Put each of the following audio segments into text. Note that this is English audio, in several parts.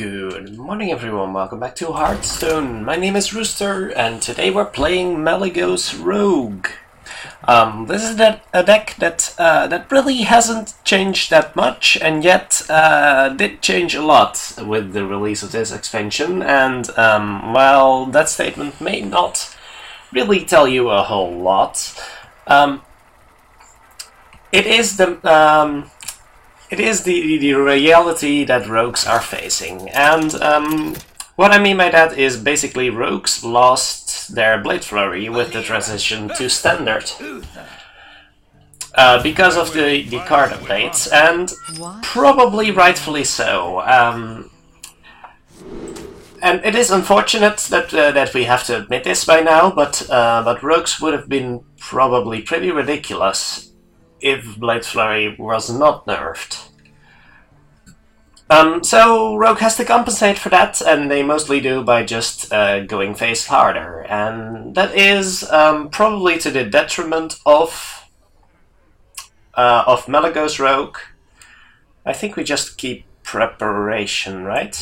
Good morning everyone, welcome back to Hearthstone. My name is Rooster and today we're playing Malygos Rogue. This is a deck that really hasn't changed that much and yet did change a lot with the release of this expansion, and while that statement may not really tell you a whole lot, it is the reality that rogues are facing, and what I mean by that is basically rogues lost their Blade Flurry with the transition to Standard because of the card updates, and probably rightfully so. And it is unfortunate that we have to admit this by now, but rogues would have been probably pretty ridiculous if Blade Flurry was not nerfed. So Rogue has to compensate for that, and they mostly do by just going face harder, and that is probably to the detriment of Malygos Rogue. I think we just keep preparation, right?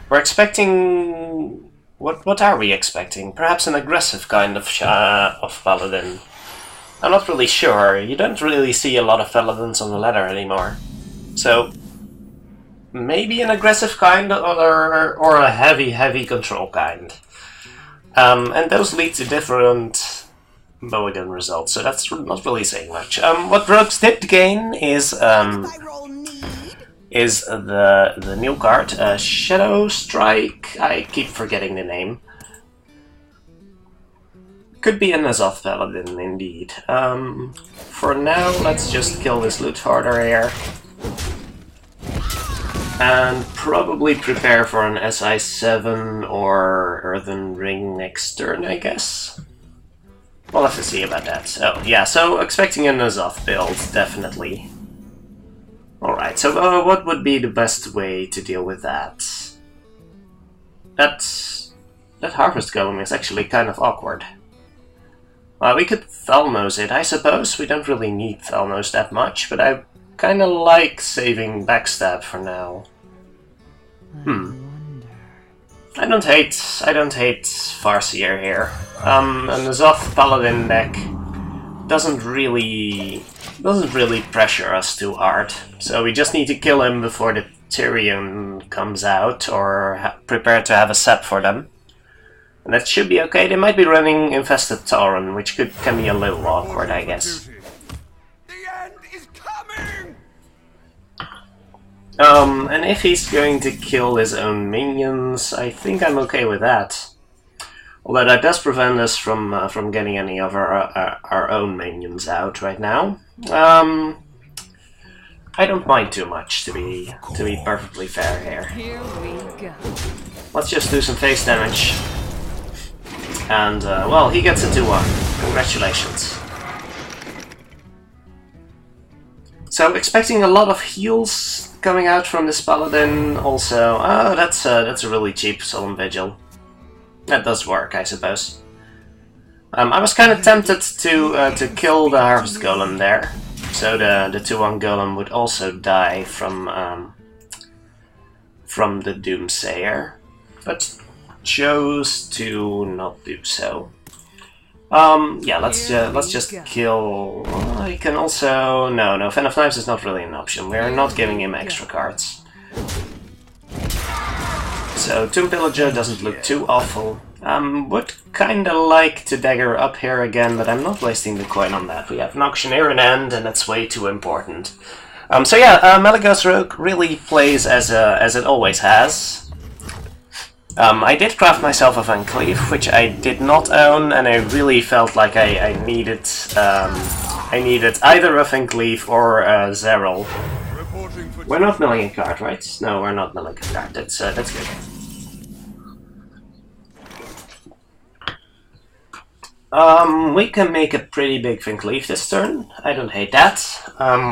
We're expecting... What are we expecting? Perhaps an aggressive kind of Paladin. I'm not really sure. You don't really see a lot of Paladins on the ladder anymore. So, maybe an aggressive kind or a heavy control kind. And those lead to different mulligan results, so that's not really saying much. What rogues did gain is the new card, Shadow Strike. I keep forgetting the name. Could be an Azoth Paladin, indeed. For now, let's just kill this loot hoarder here. And probably prepare for an SI7 or Earthen Ring next turn, I guess. We'll have to see about that. Oh, yeah, so expecting an Azoth build, definitely. Alright, so what would be the best way to deal with that? That Harvest Golem is actually kind of awkward. We could Thalmos it, I suppose. We don't really need Thalmos that much, but I kinda like saving Backstab for now. I don't hate Farseer here. An Azoth Paladin deck doesn't really pressure us too hard, so we just need to kill him before the Tyrion comes out, or prepare to have a sap for them. And that should be okay. They might be running Infested Tauren, which can be a little awkward, I guess. The end is coming! And if he's going to kill his own minions, I think I'm okay with that. Although that does prevent us from getting any of our own minions out right now. I don't mind too much, to be perfectly fair here. Here we go. Let's just do some face damage. And, well, he gets a 2-1. Congratulations. So, expecting a lot of heals coming out from this Paladin also. Oh, that's a really cheap Solemn Vigil. That does work, I suppose. I was kind of tempted to kill the Harvest Golem there. So the 2-1 Golem would also die from the Doomsayer. But chose to not do so. Yeah, let's just kill... he can also... No, Fan of Knives is not really an option. We're not giving him extra cards. So Tomb Pillager doesn't look too awful. Would kinda like to dagger up here again, but I'm not wasting the coin on that. We have an Auctioneer in hand, and that's way too important. So yeah, Malygos Rogue really plays as it always has. I did craft myself a Van Cleef, which I did not own, and I really felt like I needed either a Van Cleef or a Zeril. We're not milling a card, right? No, we're not milling a card. That's good. We can make a pretty big Van Cleef this turn. I don't hate that.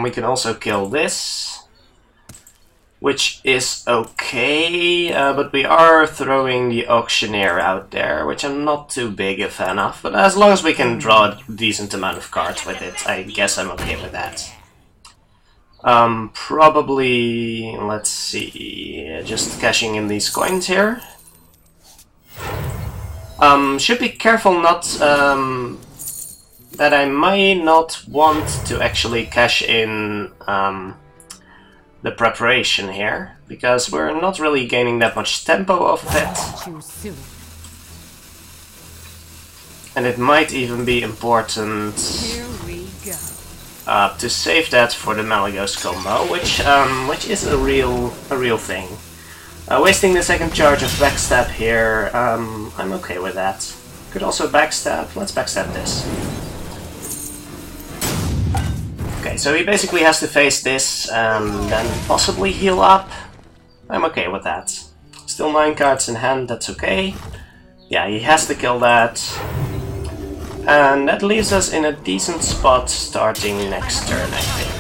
We can also kill this, which is okay, but we are throwing the Auctioneer out there, which I'm not too big a fan of, but as long as we can draw a decent amount of cards with it, I guess I'm okay with that. Probably, let's see, just cashing in these coins here. Should be careful not, that I might not want to actually cash in the preparation here, because we're not really gaining that much tempo off of it. And it might even be important to save that for the Malygos combo, which is a real thing. Wasting the second charge of backstab here, I'm okay with that. Could also backstab. Let's backstab this. Okay, so he basically has to face this and then possibly heal up. I'm okay with that. Still 9 cards in hand, that's okay. Yeah, he has to kill that. And that leaves us in a decent spot starting next turn, I think.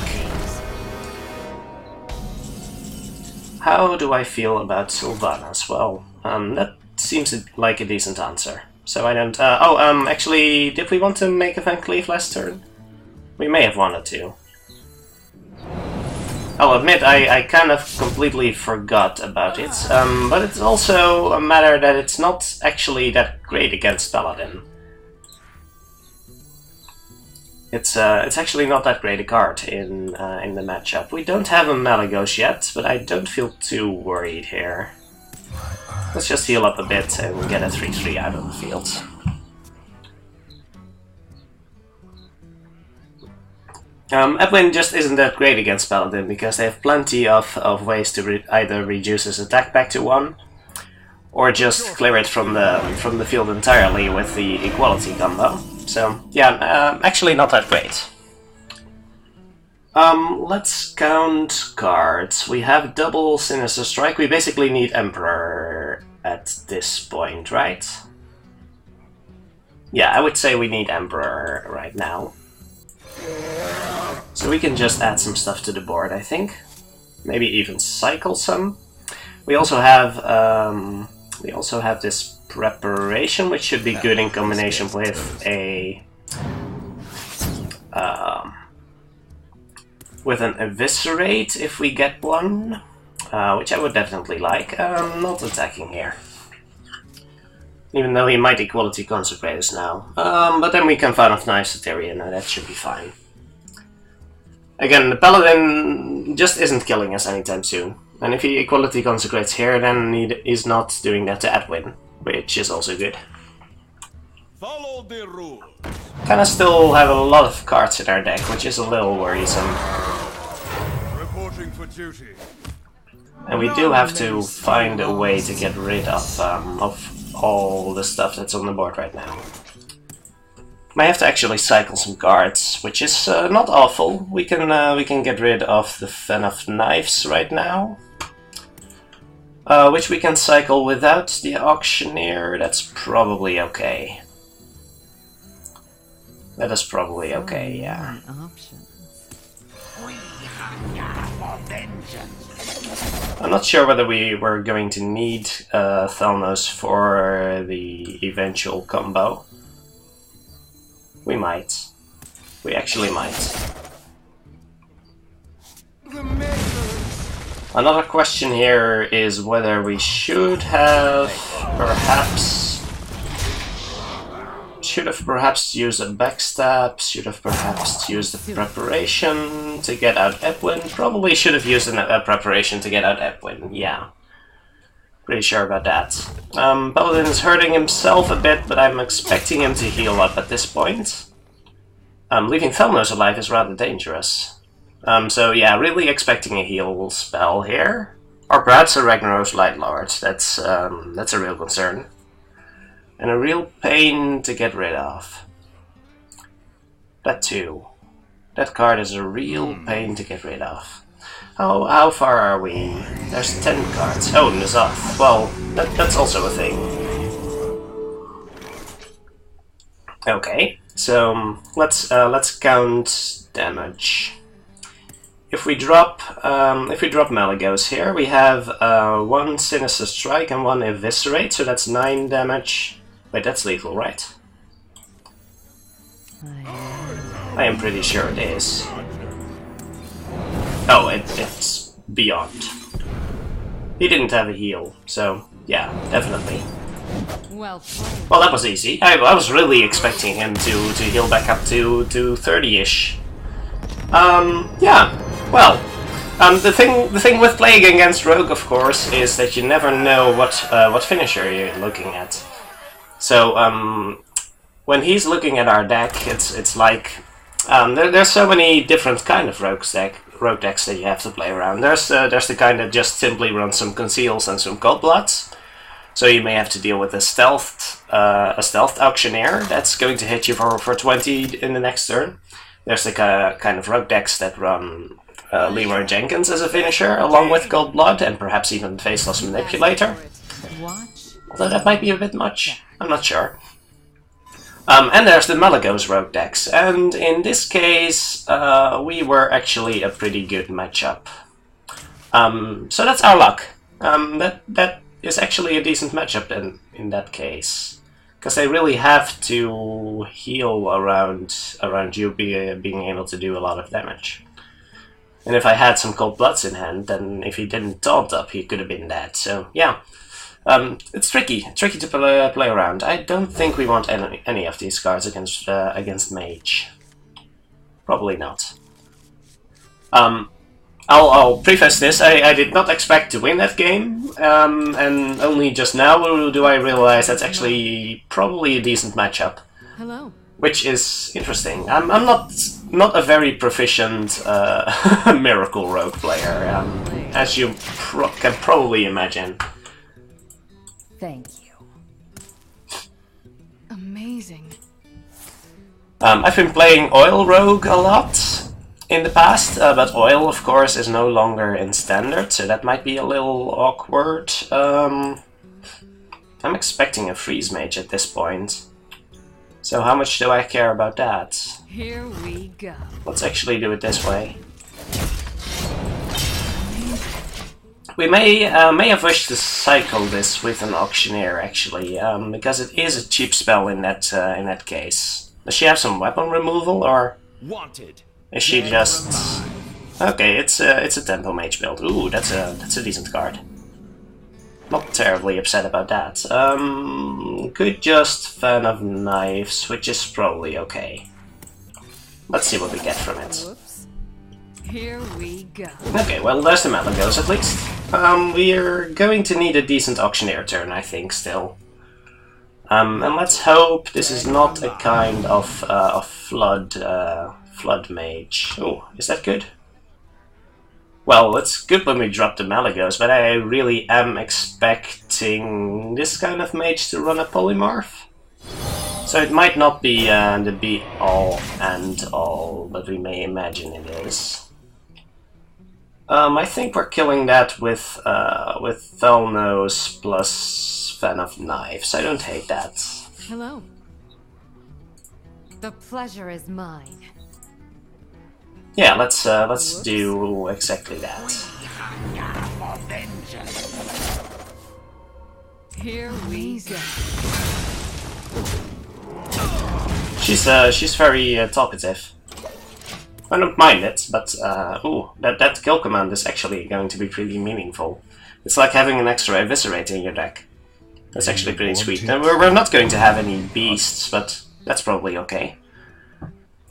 How do I feel about Sylvanas? Well, that seems like a decent answer. So I don't... actually, did we want to make a Van Cleave last turn? We may have wanted to. I'll admit, I kind of completely forgot about it, but it's also a matter that it's not actually that great against Paladin. It's actually not that great a card in the matchup. We don't have a Malygos yet, but I don't feel too worried here. Let's just heal up a bit and get a 3-3 out of the field. Edwin just isn't that great against Paladin because they have plenty of ways to either reduce his attack back to 1, or just clear it from the field entirely with the equality combo. So yeah, actually not that great. Let's count cards. We have double Sinister Strike. We basically need Emperor at this point, right? Yeah, I would say we need Emperor right now. So we can just add some stuff to the board, I think. Maybe even cycle some. We also have this preparation, which should be good in combination with an eviscerate if we get one, which I would definitely like. Not attacking here, even though he might equality consecrate us now. But then we can Fan of Knives Ethereum, and that should be fine. Again, the Paladin just isn't killing us anytime soon. And if he equality consecrates here, then he's not doing that to Edwin, which is also good. Follow the rules. Kinda still have a lot of cards in our deck, which is a little worrisome. Reporting for duty. And we do have to find a way to get rid of all the stuff that's on the board right now. Might have to actually cycle some cards, which is not awful. We can get rid of the Fan of Knives right now, which we can cycle without the Auctioneer. That's probably okay. That is probably okay, yeah. I'm not sure whether we were going to need Thalnos for the eventual combo. We might. We actually might. Another question here is whether we should have perhaps used a backstab, should have perhaps used a preparation to get out Edwin. Probably should have used a preparation to get out Edwin, yeah. Pretty sure about that. Paladin is hurting himself a bit, but I'm expecting him to heal up at this point. Leaving Thalnos alive is rather dangerous. So yeah, really expecting a heal spell here. Or perhaps a Ragnaros Lightlord. That's a real concern. And a real pain to get rid of. That too. That card is a real pain to get rid of. How far are we? There's 10 cards. Oh, N'Zoth. Well, that's also a thing. Okay, so let's count damage. If we drop Malygos here, we have 1 Sinister Strike and 1 Eviscerate, so that's 9 damage. Wait, that's lethal, right? I am pretty sure it is. Oh, it's beyond. He didn't have a heal, so yeah, definitely. Well, that was easy. I was really expecting him to heal back up to 30-ish. Yeah, well, the thing with playing against Rogue, of course, is that you never know what finisher you're looking at. So when he's looking at our deck, it's like there's so many different kind of rogue decks that you have to play around. There's the kind that just simply runs some conceals and some cold bloods. So you may have to deal with a stealthed auctioneer that's going to hit you for 20 in the next turn. There's the kind of rogue decks that run Leroy Jenkins as a finisher, along with Cold Blood and perhaps even Faceless Manipulator. Although that might be a bit much, I'm not sure. And there's the Malygos Rogue decks, and in this case we were actually a pretty good matchup. So that's our luck. That is actually a decent matchup in that case, because they really have to heal around you being able to do a lot of damage. And if I had some Cold Bloods in hand, then if he didn't taunt up, he could have been dead. So yeah, it's tricky to play around. I don't think we want any of these cards against Mage. Probably not. I'll preface this, I did not expect to win that game, and only just now do I realize that's actually probably a decent matchup. Hello. Which is interesting. I'm not a very proficient Miracle Rogue player, as you can probably imagine. Thank you. Amazing. I've been playing Oil Rogue a lot in the past, but Oil, of course, is no longer in Standard, so that might be a little awkward. I'm expecting a Freeze Mage at this point. So how much do I care about that? Here we go. Let's actually do it this way. We may have wished to cycle this with an Auctioneer, actually, because it is a cheap spell in that case. Does she have some weapon removal, or Wanted. is she just... Okay, it's a Tempo Mage build. Ooh, that's a decent card. Not terribly upset about that. Could just Fan of Knives, which is probably okay. Let's see what we get from it. Whoops. Here we go. Okay, well, there's the Malygos at least. We're going to need a decent Auctioneer turn, I think, still. And let's hope this is not a kind of Flood Mage. Oh, is that good? Well, it's good when we drop the Malygos, but I really am expecting this kind of mage to run a Polymorph. So it might not be the be-all and all, but we may imagine it is. I think we're killing that with Thalnos plus Fan of Knives. I don't hate that. Hello. The pleasure is mine. Yeah, let's do exactly that. Here we go. She's very talkative. I don't mind it, but ooh, that kill command is actually going to be pretty meaningful. It's like having an extra Eviscerate in your deck. That's actually pretty sweet. And we're not going to have any beasts, but that's probably okay.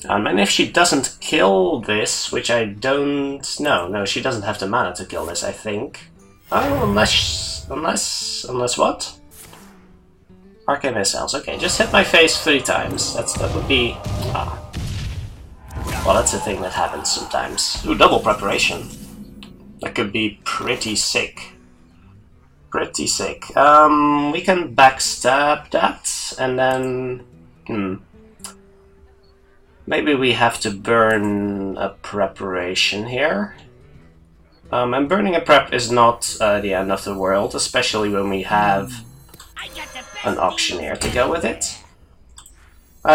And if she doesn't kill this, which I don't... No, she doesn't have the mana to kill this, I think. Oh, unless what? Arcane Missiles. Okay, just hit my face 3 times. That would be... Well, that's a thing that happens sometimes. Ooh, double preparation. That could be pretty sick. Pretty sick. We can backstab that, and then... Maybe we have to burn a preparation here. And burning a prep is not the end of the world, especially when we have an Auctioneer to go with it.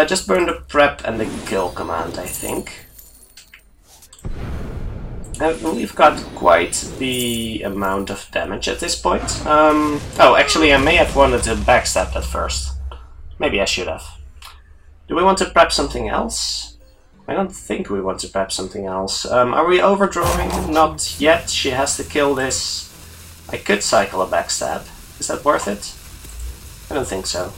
Just burn the prep and the kill command, I think. And we've got quite the amount of damage at this point. Oh, actually I may have wanted to backstab that first. Maybe I should have. Do we want to prep something else? I don't think we want to prep something else. Are we overdrawing? Not yet. She has to kill this. I could cycle a backstab. Is that worth it? I don't think so.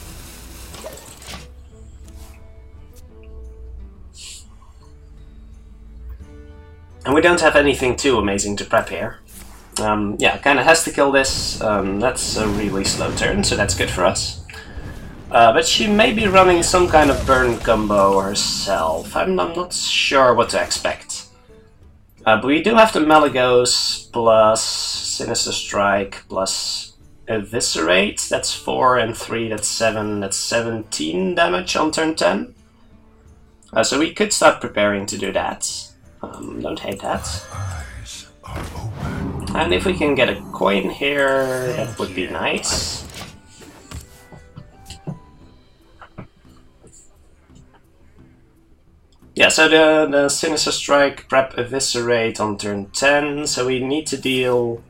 And we don't have anything too amazing to prep here. Yeah, kinda has to kill this. That's a really slow turn, so that's good for us. But she may be running some kind of burn combo herself. I'm not sure what to expect. But we do have the Malygos plus Sinister Strike plus Eviscerate. That's 4 and 3, that's 7, that's 17 damage on turn 10. So we could start preparing to do that. Don't hate that. And if we can get a coin here, that would be nice. Yeah, so the Sinister Strike, prep Eviscerate on turn 10, so we need to deal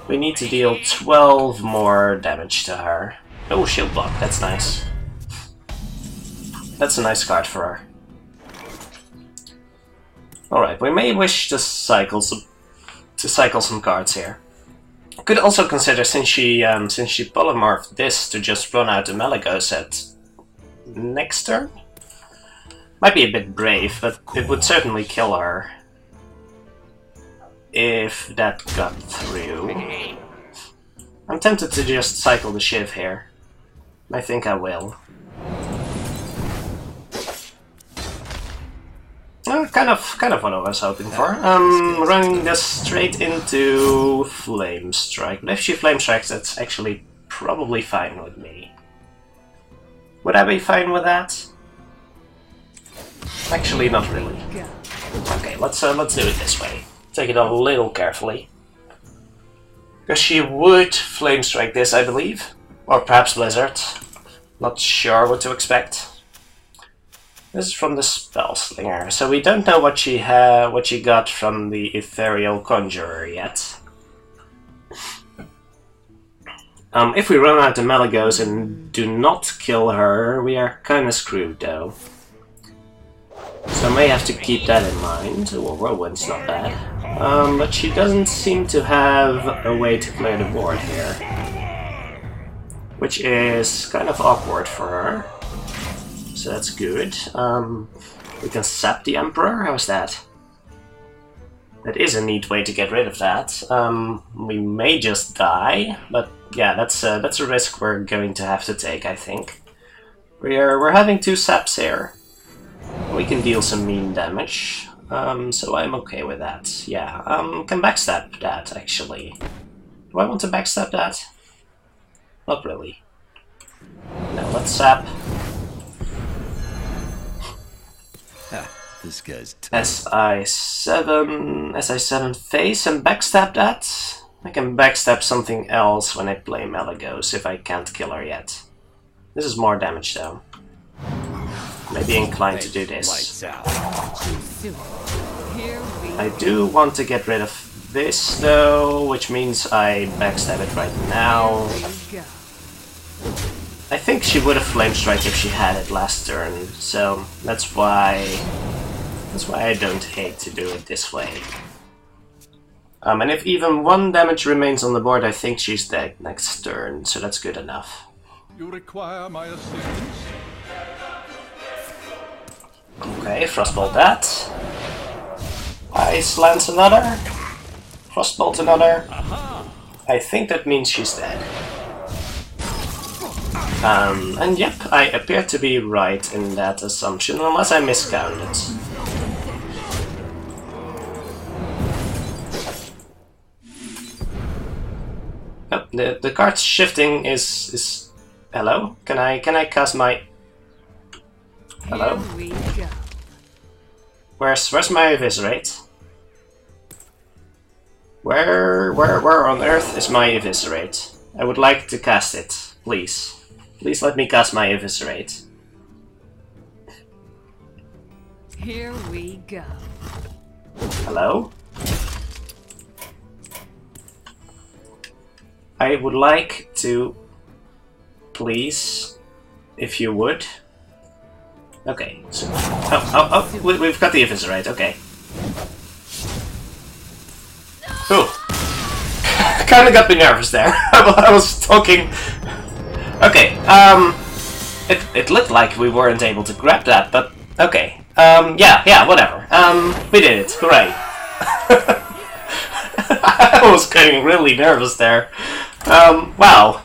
12 more damage to her. Oh, shield block, that's nice. That's a nice card for her. Alright, we may wish to cycle some cards here. Could also consider, since she polymorphed this, to just run out the Malygos at next turn. Might be a bit brave, but it would certainly kill her if that got through. I'm tempted to just cycle the Shiv here. I think I will. Kind of what I was hoping for. Running this straight into Flame Strike. But if she Flame Strikes, that's actually probably fine with me. Would I be fine with that? Actually, not really. Okay, let's do it this way. Take it a little carefully. Because she would Flame Strike this, I believe. Or perhaps Blizzard. Not sure what to expect. This is from the Spellslinger, so we don't know what she got from the Ethereal Conjurer yet. If we run out the Malygos and do not kill her, we are kinda screwed though. So I may have to keep that in mind. Well, Whirlwind's not bad. But she doesn't seem to have a way to clear the board here. Which is kind of awkward for her. So that's good. We can sap the Emperor, how's that? That is a neat way to get rid of that. We may just die, but yeah, that's a risk we're going to have to take, I think. We're having 2 saps here. We can deal some mean damage, so I'm okay with that. Yeah, can backstab that, actually. Do I want to backstab that? Not really. No, let's sap. This guy's tough. SI7 face and backstab that. I can backstab something else when I play Malygos if I can't kill her yet. This is more damage though. Maybe inclined to do this. I do want to get rid of this though, which means I backstab it right now. I think she would have Flame Strike if she had it last turn, so that's why I don't hate to do it this way. And if even 1 damage remains on the board, I think she's dead next turn, so that's good enough. You require my assistance? Okay, Frostbolt that. Ice Lance another. Frostbolt another. I think that means she's dead. And yep, I appear to be right in that assumption, unless I miscounted. Oh, the card's shifting is... Hello? Can I cast my... Hello? Where's my Eviscerate? Where on earth is my Eviscerate? I would like to cast it, please. Please let me cast my Eviscerate. Here we go. Hello? I would like to, please, if you would, Okay, so... we've got the Eviscerate, okay. Ooh. Kinda got me nervous there. I was talking... Okay, it looked like we weren't able to grab that, but... Okay, yeah, whatever. We did it, hooray. I was getting really nervous there. Wow.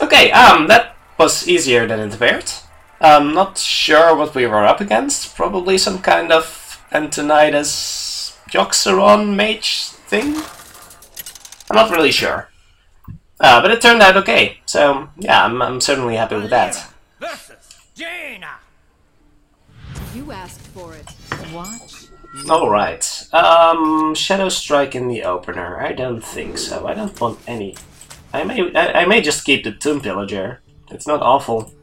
Okay, that was easier than it appeared. I'm not sure what we were up against. Probably some kind of Antonidas Yogg'Saron Mage thing? I'm not really sure. But it turned out okay. So, yeah, I'm certainly happy with that. You asked for it. Watch. Alright. Shadow Strike in the opener. I don't think so. I don't want any... I may just keep the Tomb Pillager. It's not awful.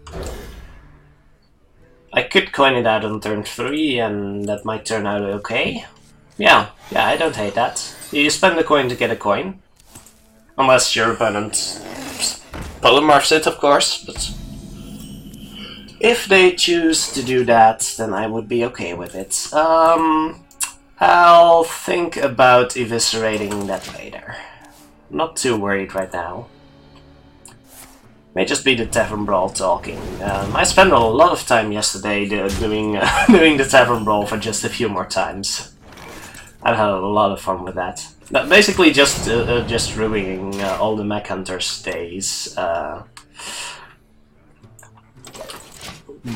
I could coin it out on turn 3 and that might turn out okay. Yeah, I don't hate that. You spend a coin to get a coin. Unless your opponent polymorphs it, of course, but... If they choose to do that, then I would be okay with it. I'll think about eviscerating that later. Not too worried right now. May just be the Tavern Brawl talking. I spent a lot of time yesterday doing the Tavern Brawl for just a few more times. I've had a lot of fun with that. But basically just ruining all the Mech Hunters' days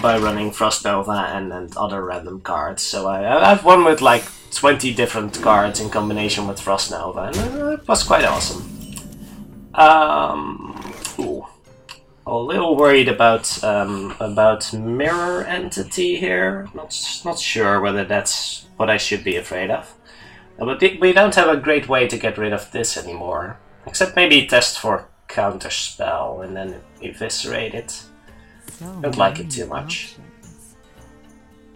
by running Frost Nova and other random cards. So I've won with like 20 different cards in combination with Frost Nova, and it was quite awesome. Ooh. A little worried about Mirror Entity here. Not sure whether that's what I should be afraid of. But we don't have a great way to get rid of this anymore. Except maybe test for Counterspell and then eviscerate it. Don't like it too much.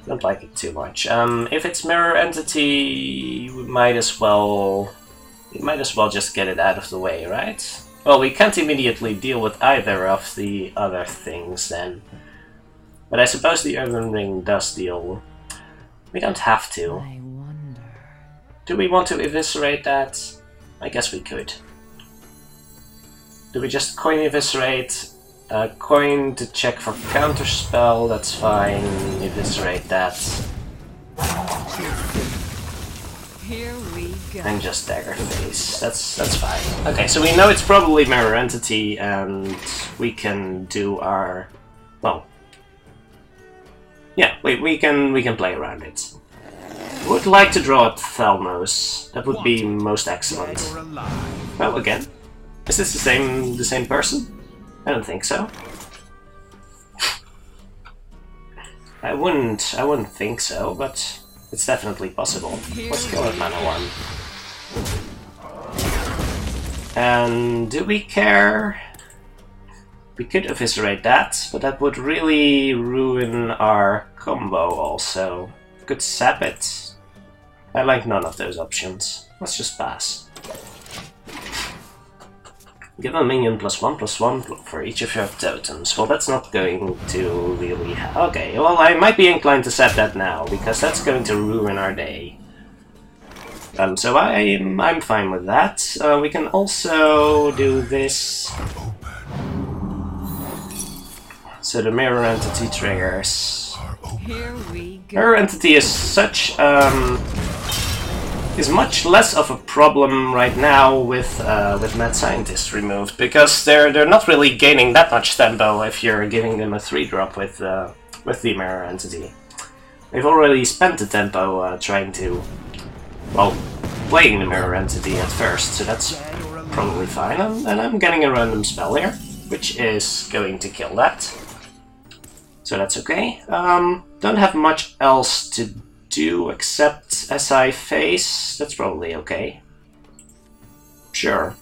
Don't like it too much. If it's Mirror Entity, we might as well just get it out of the way, right? Well, we can't immediately deal with either of the other things then. But I suppose the Earthen Ring does deal. We don't have to. I wonder. Do we want to eviscerate that? I guess we could. Do we just coin eviscerate? Coin to check for counterspell, that's fine. Eviscerate that. Here we go. And just dagger face. That's fine. Okay, so we know it's probably Mirror Entity, and we can do our... well... yeah, we can play around it. Would like to draw a Thelmos. That would be most excellent. Well, again, is this the same person? I don't think so. I wouldn't think so, but it's definitely possible. Let's kill that Mana Worm. And do we care? We could eviscerate that, but that would really ruin our combo also. Could sap it. I like none of those options. Let's just pass. Give a minion +1/+1 for each of your totems. Well, that's not going to really... okay, well, I might be inclined to set that now, because that's going to ruin our day. So I'm fine with that. We can also do this. So the Mirror Entity triggers. Here we go. Mirror Entity is such... is much less of a problem right now with Mad Scientist removed, because they're not really gaining that much tempo if you're giving them a 3-drop with the Mirror Entity. They've already spent the tempo trying to, well, playing the Mirror Entity at first, so that's probably fine. And I'm getting a random spell here, which is going to kill that. So that's okay. Don't have much else to do except SI face. That's probably okay. Sure.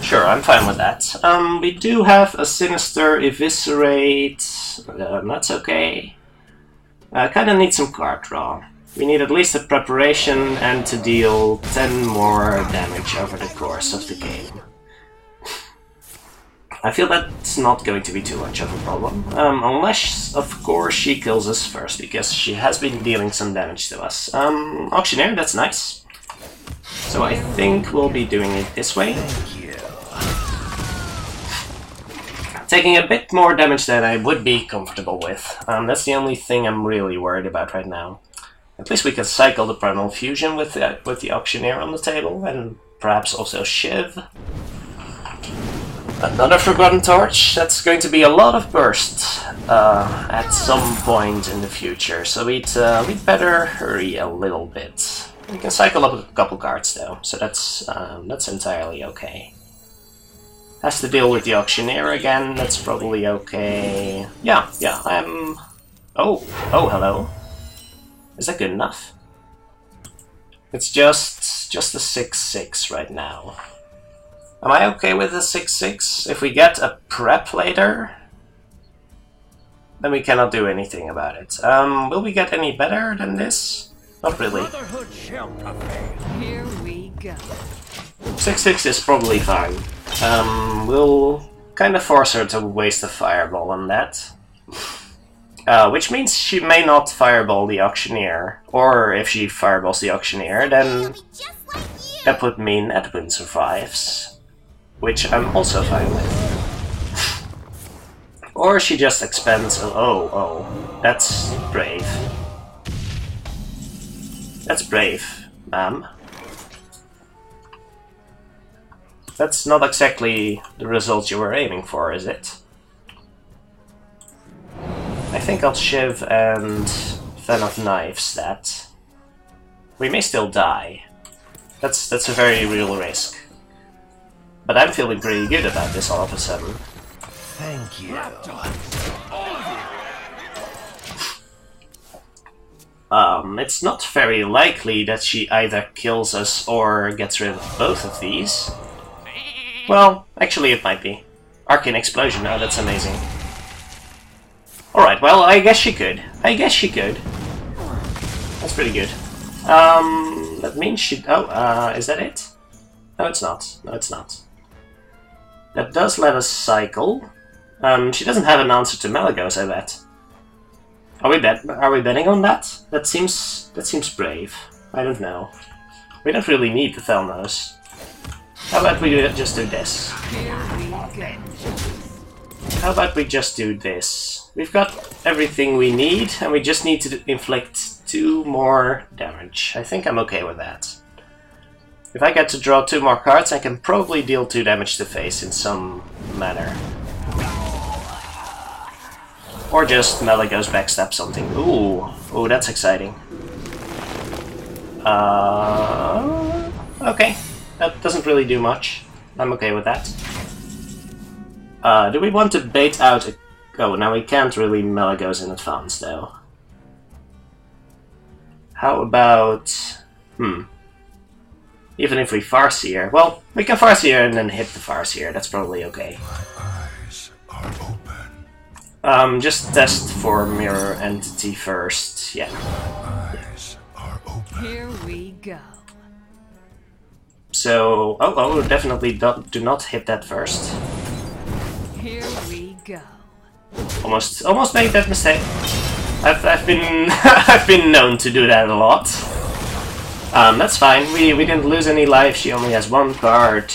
Sure, I'm fine with that. We do have a Sinister Eviscerate. That's okay. Kinda need some card draw. We need at least a preparation and to deal 10 more damage over the course of the game. I feel that's not going to be too much of a problem. Unless, of course, she kills us first, because she has been dealing some damage to us. Auctioneer, that's nice. So I think we'll be doing it this way. Taking a bit more damage than I would be comfortable with. That's the only thing I'm really worried about right now. At least we can cycle the Primal Fusion with the Auctioneer on the table, and perhaps also Shiv. Another Forgotten Torch. That's going to be a lot of burst at some point in the future, so we'd better hurry a little bit. We can cycle up a couple cards though, so that's entirely okay. Has to deal with the Auctioneer again. That's probably okay. Yeah, I'm. Oh, hello. Is that good enough? It's just a 6/6 right now. Am I okay with a 6/6? If we get a prep later, then we cannot do anything about it. Will we get any better than this? Not really. Here we go. 6/6 is probably fine. We'll kind of force her to waste a fireball on that. Which means she may not fireball the Auctioneer. Or if she fireballs the Auctioneer, then that would mean Edwin survives. Which I'm also fine with. Or she just expends... Oh, that's brave. That's brave, ma'am. That's not exactly the result you were aiming for, is it? I think I'll Shiv and Fan of Knives that. We may still die. That's a very real risk. But I'm feeling pretty good about this all of a sudden. Thank you. It's not very likely that she either kills us or gets rid of both of these. Well, actually it might be. Arcane Explosion, now that's amazing. Alright, well, I guess she could. That's pretty good. That means she... Oh, is that it? No, it's not. That does let us cycle. She doesn't have an answer to Malygos, I bet. Are we betting on that? That seems brave. I don't know. We don't really need the Thelnos. How about we just do this? How about we just do this? We've got everything we need, and we just need to inflict 2 more damage. I think I'm okay with that. If I get to draw 2 more cards, I can probably deal 2 damage to face in some manner. Or just Malygos backstab something. Ooh, that's exciting. Okay. That doesn't really do much. I'm okay with that. Do we want to bait out a... Oh, now we can't really Malygos in advance, though. How about... Even if we Farseer... Well, we can Farseer and then hit the Farseer. That's probably okay. My eyes are open. Just test for Mirror Entity first. Yeah. My eyes are open. Here we go. So... Oh, definitely do not hit that first. Here we go. Almost made that mistake. I've been I've been known to do that a lot. That's fine. We didn't lose any life. She only has 1 card,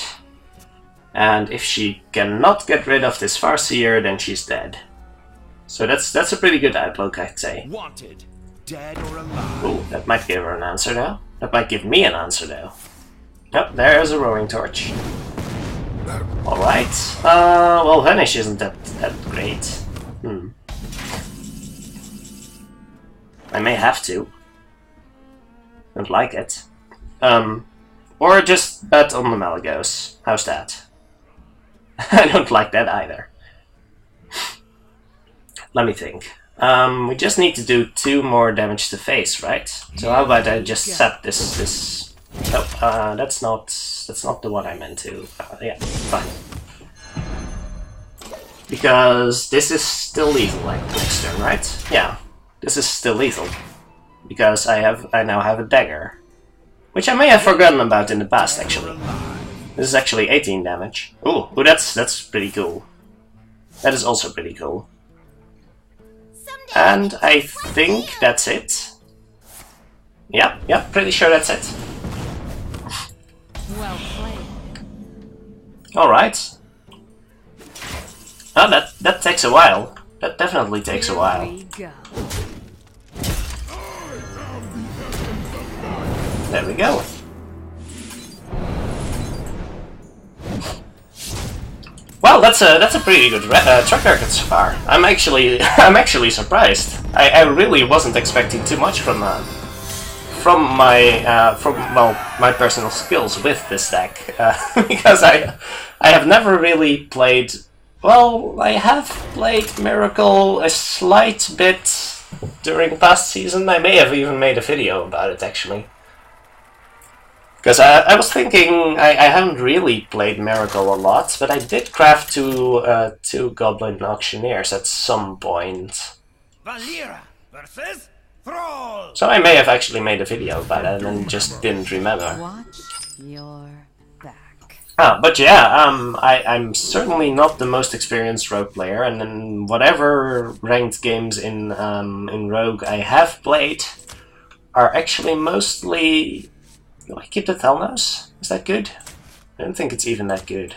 and if she cannot get rid of this Farseer, then she's dead. So that's a pretty good outlook, I'd say. Wanted, dead or alive. Ooh, that might give her an answer though. That might give me an answer though. Yep, there's a Roaring Torch. Alright. Well, Vanish isn't that great. I may have to. Don't like it. Or just bet on the Malygos. How's that? I don't like that either. Let me think. We just need to do 2 more damage to face, right? So how about I just set this... Nope, that's not the one I meant to. Yeah, fine. Because this is still lethal, like next turn, right? Yeah, this is still lethal. Because I now have a dagger. Which I may have forgotten about in the past, actually. This is actually 18 damage. Ooh, that's pretty cool. That is also pretty cool. And I think that's it. Yeah, pretty sure that's it. Well played. Alright. Oh, that takes a while. That definitely takes a while. Here we go. There we go. Well, that's a pretty good track record so far. I'm actually surprised. I really wasn't expecting too much from my personal skills with this deck, because I have never really played. Well, I have played Miracle a slight bit during past season. I may have even made a video about it actually. Because I was thinking, I haven't really played Miracle a lot, but I did craft two Goblin Auctioneers at some point. Valera versus Thrall. So I may have actually made a video about it and just didn't remember. Watch your back. But yeah, I'm certainly not the most experienced Rogue player, and in whatever ranked games in Rogue I have played are actually mostly... Do I keep the Thelnos? Is that good? I don't think it's even that good.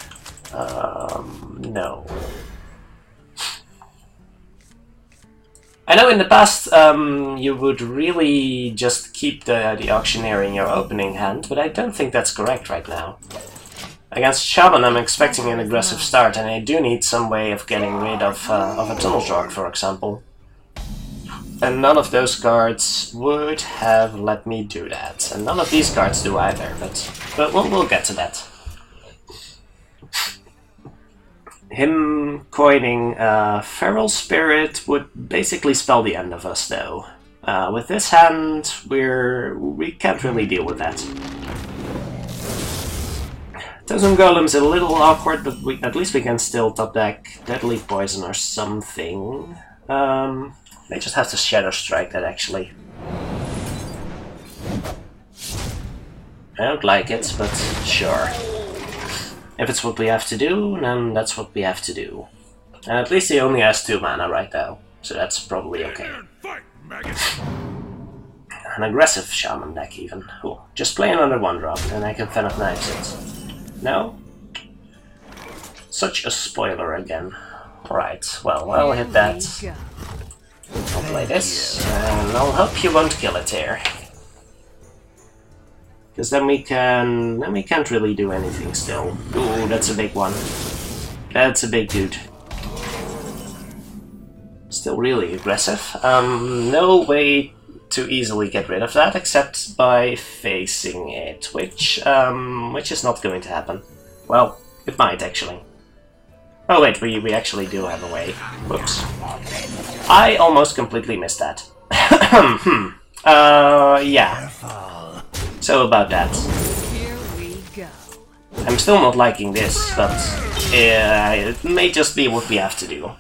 No. I know in the past you would really just keep the Auctioneer in your opening hand, but I don't think that's correct right now. Against Shaman I'm expecting an aggressive start, and I do need some way of getting rid of a Tunnel Drog, for example. And none of those cards would have let me do that. And none of these cards do either, but we'll get to that. Him coining Feral Spirit would basically spell the end of us, though. With this hand, we can't really deal with that. Totem Golem's a little awkward, but at least we can still top deck Deadly Poison or something. They just have to Shadow Strike that, actually. I don't like it, but sure. If it's what we have to do, then that's what we have to do. And at least he only has 2 mana right now, so that's probably okay. An aggressive Shaman deck, even. Ooh, just play another 1-drop, and I can Fen of Knives it. No? Such a spoiler again. Alright, well, I'll hit that. I'll play this, and I'll hope you won't kill it here. Because then we can't really do anything still. Ooh, that's a big one. That's a big dude. Still really aggressive. No way to easily get rid of that except by facing it, which is not going to happen. Well, it might actually. Oh wait, we actually do have a way. Whoops. I almost completely missed that. Yeah. So about that. Here we go. I'm still not liking this, but it may just be what we have to do.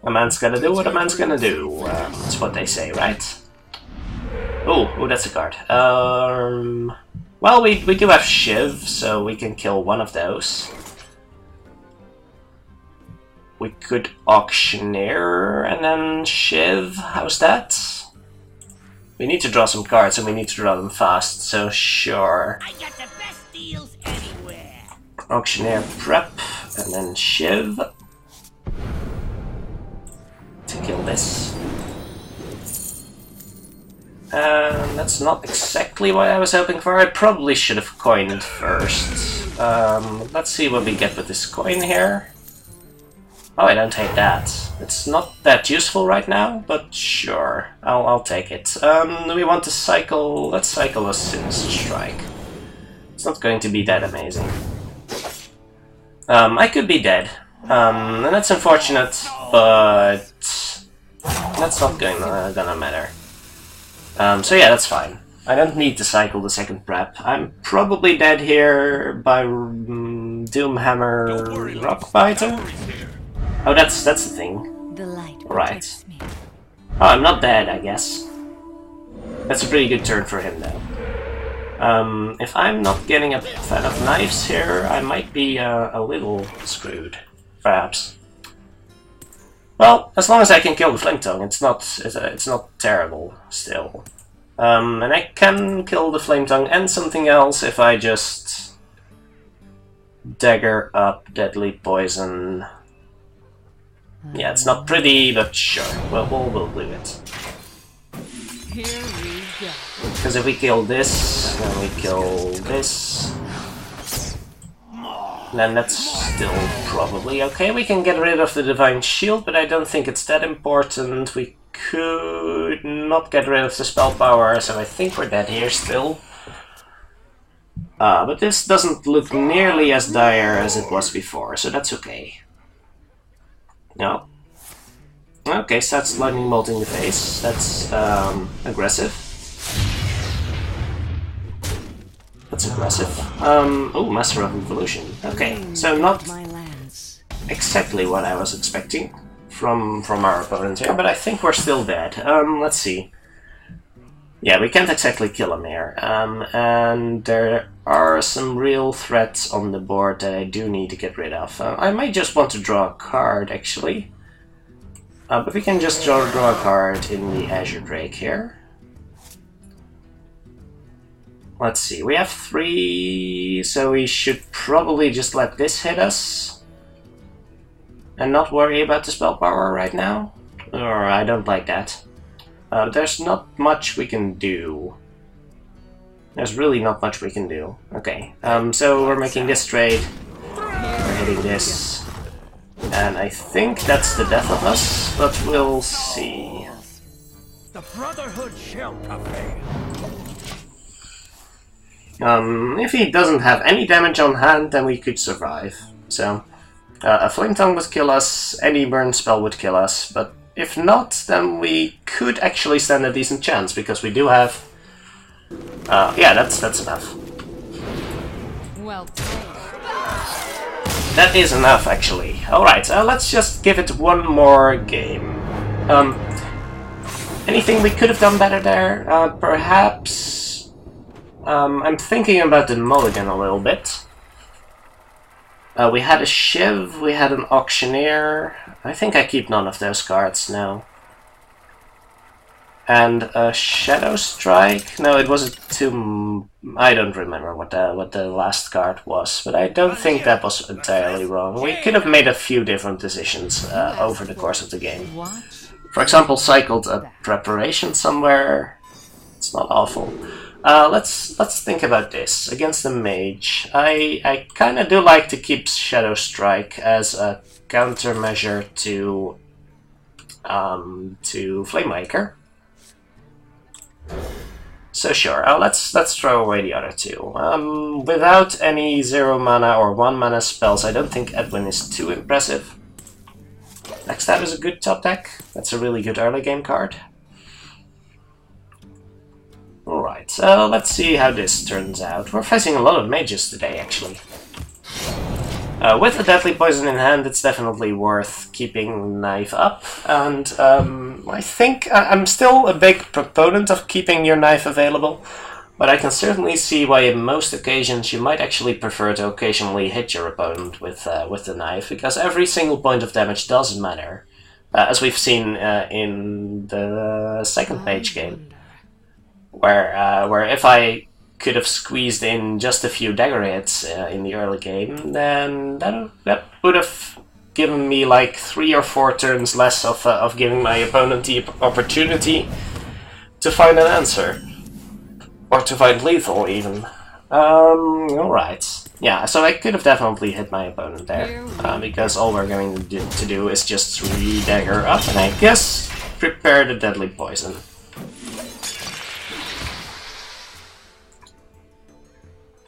A man's gotta do what a man's gonna do. That's what they say, right? Oh, that's a card. Well, we do have Shiv, so we can kill one of those. We could Auctioneer and then Shiv. How's that? We need to draw some cards, and we need to draw them fast, so sure. I got the best deals anywhere. Auctioneer prep, and then Shiv. To kill this. That's not exactly what I was hoping for. I probably should have coined first. Let's see what we get with this coin here. Oh, I don't hate that. It's not that useful right now, but sure, I'll take it. We want to cycle... Let's cycle a Sinister Strike. It's not going to be that amazing. I could be dead. And that's unfortunate, but... that's not gonna matter. So yeah, that's fine. I don't need to cycle the second prep. I'm probably dead here by Doomhammer Rockbiter. Oh, that's the thing. The light Right. Oh, I'm not dead, I guess. That's a pretty good turn for him, though. If I'm not getting a Fen of Knives here, I might be a little screwed. perhaps. Well, as long as I can kill the Flame Tongue, it's not terrible still. And I can kill the Flame Tongue and something else if I just dagger up Deadly Poison. Yeah, it's not pretty, but sure, we'll do it. Here we go. Because if we kill this, then we kill this, then that's still probably okay. We can get rid of the Divine Shield, but I don't think it's that important. We could not get rid of the spell power, so I think we're dead here still. But this doesn't look nearly as dire as it was before, so that's okay. No. Okay, so that's Lightning Bolt in the face. That's aggressive. That's aggressive. Oh, Master of Evolution. Okay, so not exactly what I was expecting from our opponent here, but I think we're still dead. Let's see. Yeah, we can't exactly kill him here. And there are some real threats on the board that I do need to get rid of. I might just want to draw a card, actually. But we can just draw a card in the Azure Drake here. Let's see, we have 3, so we should probably just let this hit us. And not worry about the spell power right now. Or I don't like that. There's not much we can do. There's really not much we can do. Okay, so we're making this trade. We're hitting this. And I think that's the death of us, but we'll see. The Brotherhood shall prevail. If he doesn't have any damage on hand, then we could survive. So, a Flame Tongue would kill us, any burn spell would kill us, but if not, then we could actually stand a decent chance, because we do have... yeah, that's enough. Well played. That is enough, actually. Alright, let's just give it one more game. Anything we could have done better there? Perhaps... I'm thinking about the mulligan a little bit. We had a Shiv, we had an Auctioneer. I think I keep none of those cards now. And a Shadow Strike. No, it was a Tomb. I don't remember what the last card was, but I don't think that was entirely wrong. We could have made a few different decisions over the course of the game. For example, cycled a Preparation somewhere. It's not awful. Let's think about this. Against the Mage, I kind of do like to keep Shadow Strike as a countermeasure to Flamemaker. So sure, let's throw away the other two. Without any 0 mana or 1 mana spells, I don't think Edwin is too impressive. Backstab is a good top deck. That's a really good early game card. Alright, so let's see how this turns out. We're facing a lot of mages today, actually. With the Deadly Poison in hand, it's definitely worth keeping Knife up, and I think I'm still a big proponent of keeping your Knife available, but I can certainly see why in most occasions you might actually prefer to occasionally hit your opponent with the Knife, because every single point of damage does matter, as we've seen in the second Mage game, where if I could have squeezed in just a few dagger hits in the early game, then that would have given me like 3 or 4 turns less of giving my opponent the opportunity to find an answer. Or to find lethal, even. Alright. Yeah, so I could have definitely hit my opponent there, because all we're going to do is just re-dagger up, and I guess prepare the Deadly Poison.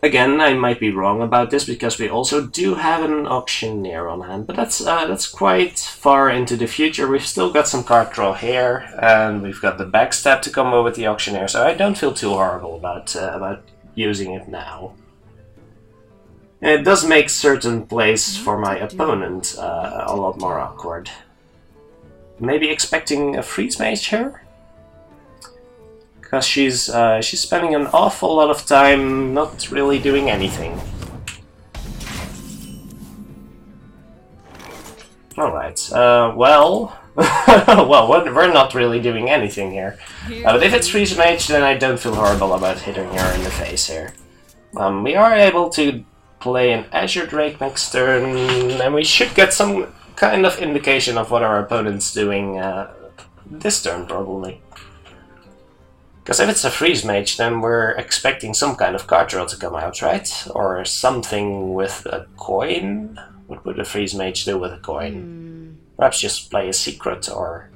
Again, I might be wrong about this, because we also do have an Auctioneer on hand, but that's quite far into the future. We've still got some card draw here, and we've got the Backstab to combo with the Auctioneer, so I don't feel too horrible about using it now. And it does make certain plays for my opponent a lot more awkward. Maybe expecting a Freeze Mage here? Because she's spending an awful lot of time not really doing anything. Alright, well... well, we're not really doing anything here. But if it's Freeze Mage, then I don't feel horrible about hitting her in the face here. We are able to play an Azure Drake next turn, and we should get some kind of indication of what our opponent's doing this turn, probably. Because if it's a Freeze Mage, then we're expecting some kind of card draw to come out, right? Or something with a coin? What would a Freeze Mage do with a coin? Perhaps just play a secret, or...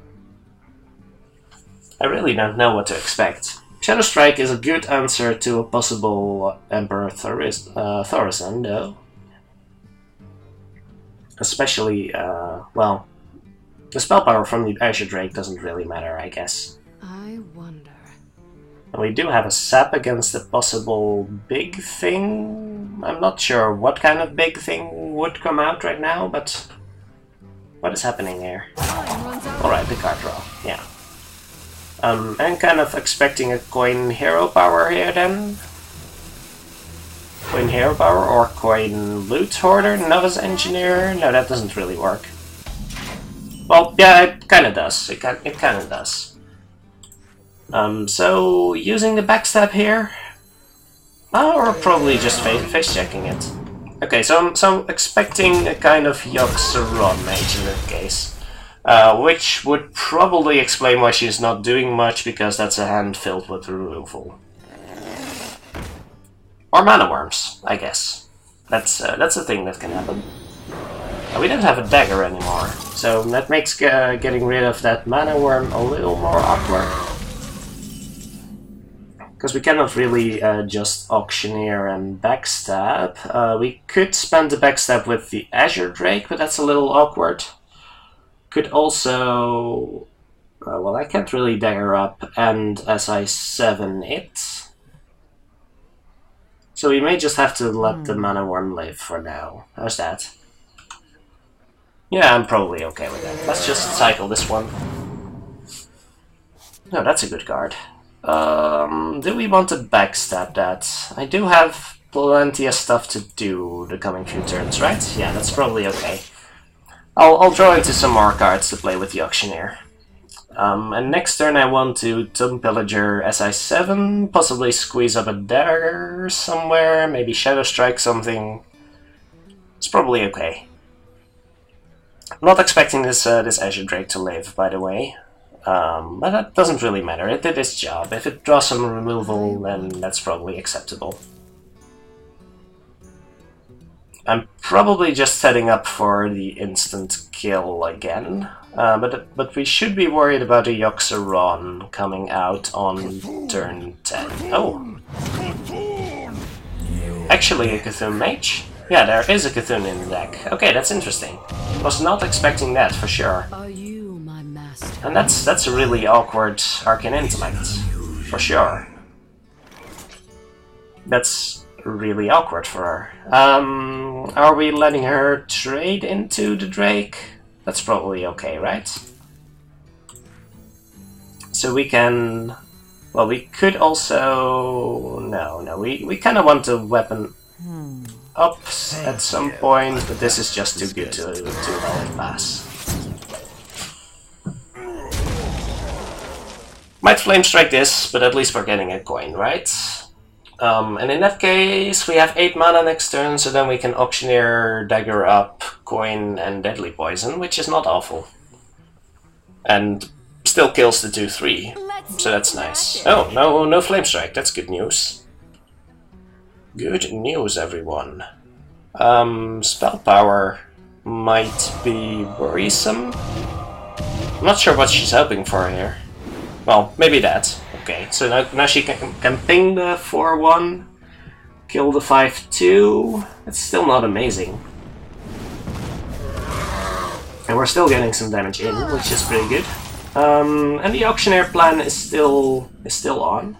I really don't know what to expect. Shadow Strike is a good answer to a possible Emperor Thaurissan, though. Especially, well... the spell power from the Azure Drake doesn't really matter, I guess. I wonder... And we do have a sap against a possible big thing. I'm not sure what kind of big thing would come out right now, but... what is happening here? Alright, the card draw, yeah. I'm kind of expecting a coin hero power here then. Coin hero power or coin loot hoarder, novice engineer? No, that doesn't really work. Well, yeah, it kinda does. It kinda does. So, using the backstab here? Or probably just face checking it. Okay, so I'm expecting a kind of Yogg'Saron Mage in that case. Which would probably explain why she's not doing much, because that's a hand filled with removal. Or mana worms, I guess. That's a thing that can happen. We don't have a dagger anymore, so that makes getting rid of that mana worm a little more awkward. Because we cannot really just auctioneer and backstab. We could spend the backstab with the Azure Drake, but that's a little awkward. Could also... well, I can't really dagger up and SI7 it. So we may just have to let the mana worm live for now. How's that? Yeah, I'm probably okay with that. Let's just cycle this one. No, that's a good card. Do we want to backstab that? I do have plenty of stuff to do the coming few turns, right? Yeah, that's probably okay. I'll draw into some more cards to play with the Auctioneer. And next turn I want to Tomb Pillager SI7, possibly squeeze up a dagger somewhere, maybe Shadow Strike something. It's probably okay. I'm not expecting this Azure Drake to live, by the way. But that doesn't really matter, it did its job. If it draws some removal, then that's probably acceptable. I'm probably just setting up for the instant kill again. But we should be worried about a Yogg'Saron coming out on turn 10. Oh! Actually a Cthulhu Mage? Yeah, there is a Cthulhu in the deck. Okay, that's interesting. Was not expecting that, for sure. Are you my master? And that's a really awkward Arcane Intellect, for sure. That's really awkward for her. Are we letting her trade into the Drake? That's probably okay, right? So we can... well, we could also... No, we kind of want to weapon up at some point, but this is just too good to let it pass. Might Flame Strike this, but at least we're getting a coin, right? And in that case, we have 8 mana next turn, so then we can Auctioneer, Dagger Up, Coin, and Deadly Poison, which is not awful. And still kills the 2/3, so that's nice. Oh, no Flame Strike, that's good news. Good news, everyone. Spell Power might be worrisome. I'm not sure what she's hoping for here. Well, maybe that. Okay, so now she can ping the 4/1, kill the 5/2. It's still not amazing. And we're still getting some damage in, which is pretty good. And the Auctioneer plan is still on.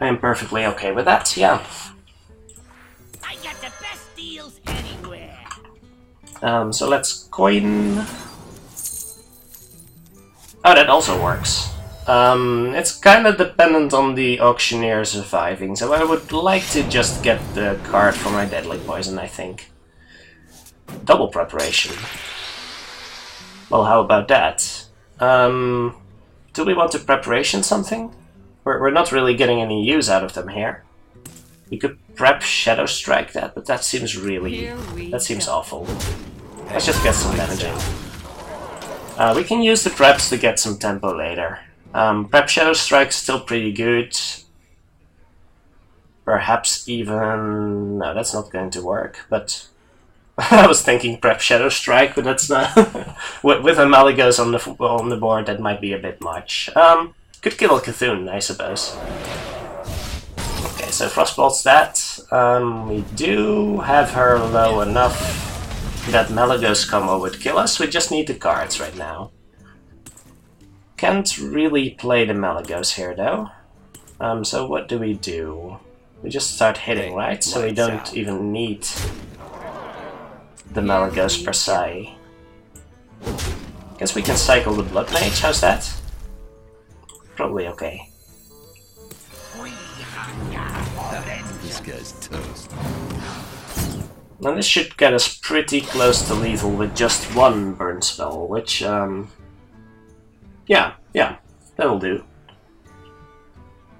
I am perfectly okay with that, yeah. I got the best deals anywhere. So let's coin. Oh, that also works. It's kind of dependent on the Auctioneer surviving, so I would like to just get the card for my Deadly Poison, I think. Double preparation. Well, how about that? Do we want to preparation something? We're not really getting any use out of them here. We could prep Shadow Strike that, but that seems really... that seems awful. Let's just get some damage in. We can use the preps to get some tempo later. Prep Shadow Strike's still pretty good. Perhaps even... no, that's not going to work, but... I was thinking prep Shadow Strike, but that's not... with a Malygos on the board, that might be a bit much. Could kill a Cthulhu, I suppose. Okay, so Frostbolt's that. We do have her low enough that Malygos combo would kill us. We just need the cards right now. Can't really play the Malygos here, though. So what do? We just start hitting, right? So we don't even need the Malygos per se. Guess we can cycle the Blood Mage, how's that? Probably okay. This guy's toast. Now this should get us pretty close to lethal with just one burn spell, which, yeah, that'll do.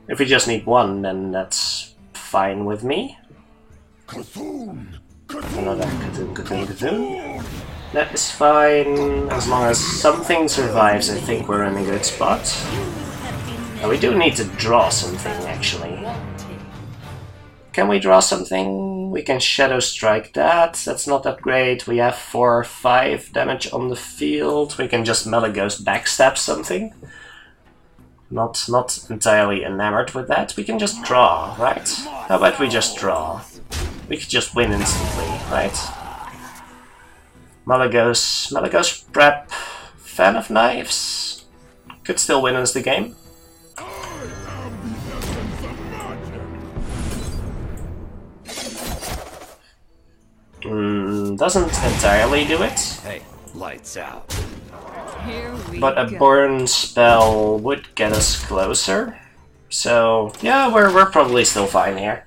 If we just need one, then that's fine with me. Another Cthulhu. That is fine, as long as something survives. I think we're in a good spot. Now we do need to draw something, actually. Can we draw something? We can Shadow Strike that. That's not that great. We have 4 or 5 damage on the field. We can just Malygos backstab something. Not entirely enamored with that. We can just draw, right? How about we just draw? We could just win instantly, right? Malygos prep, fan of knives. Could still win us the game. Doesn't entirely do it. Hey, lights out. But a burn spell would get us closer. So yeah, we're probably still fine here.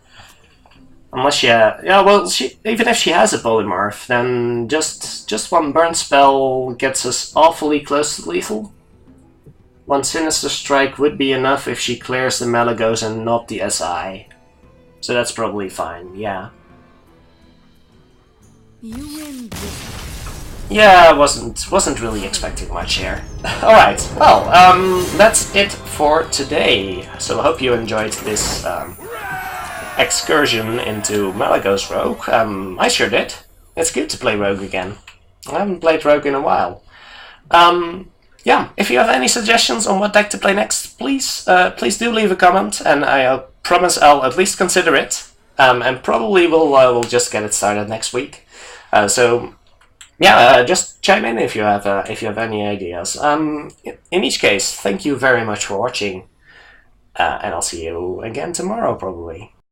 Unless well, even if she has a polymorph, then just one burn spell gets us awfully close to lethal. One Sinister Strike would be enough if she clears the Malygos and not the SI. So that's probably fine, yeah. You win this. Yeah, I wasn't really expecting much here. Alright, well, that's it for today. So I hope you enjoyed this excursion into Malygos Rogue. I sure did. It's good to play Rogue again. I haven't played Rogue in a while. Yeah, if you have any suggestions on what deck to play next, please do leave a comment, and I promise I'll at least consider it. And probably we'll just get it started next week. So yeah, just chime in if you have any ideas. In each case, thank you very much for watching, and I'll see you again tomorrow probably.